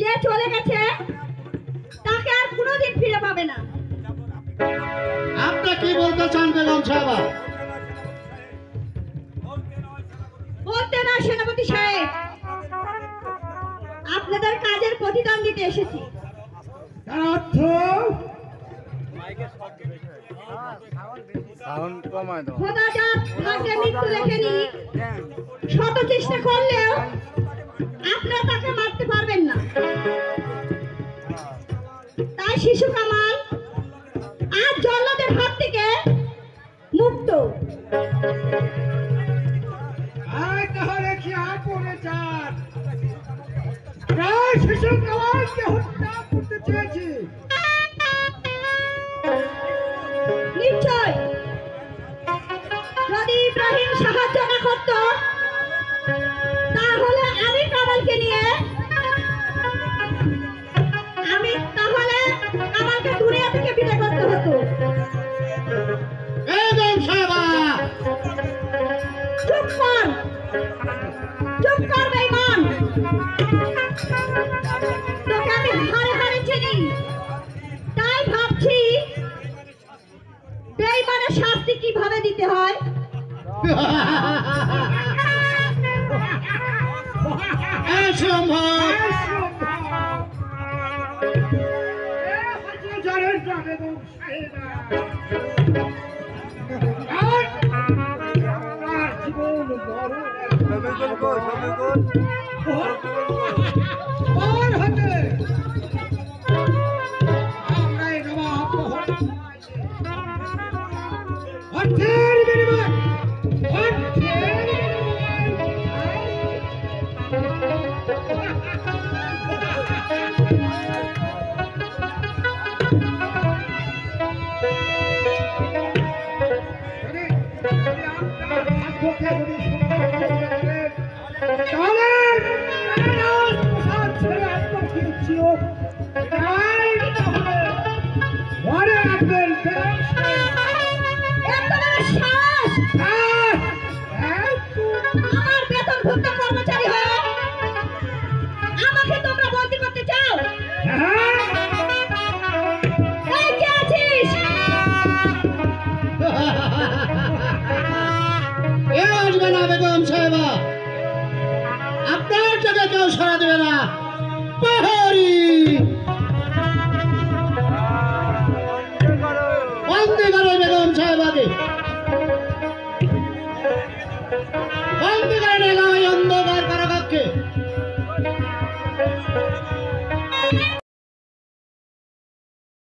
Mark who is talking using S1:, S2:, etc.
S1: যে চলে গেছে তাকে আর কোনোদিন ফিরে পাবে না।
S2: আপনি কি বলতে চান বেগম সাহেবা?
S1: বলতে না সেনাপতি সাহেব, আপনাদের কাজের প্রতিদান দিতে এসেছি।
S2: তার অর্থ
S1: খোদা যার ভাগ্যে মৃত্যু লেখেনি, শত চেষ্টা করলেও আপনারা তাকে মারতে পারবেন না। তাই শিশু কামাল আজ জল্লাদের হাত থেকে মুক্ত।
S2: তাহলে কি আপনি চান শিশু কামালকে হত্যা করতে চেয়েছি?
S1: নিশ্চয়, যদি ইব্রাহিম সাহায্য না করত তাহলে আমি কামালকে নিয়ে কামালকে দুনিয়া থেকে বিদায় করতে হতো।
S2: বেগম সাহেবা
S1: চুপ কর, চুপ কর বেঈমান। তোকে আমি হারে হারে চিনি, তাই ভাবছি বেঈমানের শাস্তি কিভাবে দিতে হয়। আমার বেতনভুক্ত কর্মচারী হয়ে আমাকে তোমরা বন্দী করতে চাও? এই কে আছিস?
S2: আসবে না বেগম সাহেবা, আপনার জায়গায় কেউ সারা দেবে না। প্রহরী বন্দী করো বেগম সাহেবাকে, বন্দী করে নিলাম এই অন্ধকার কারাগারকে।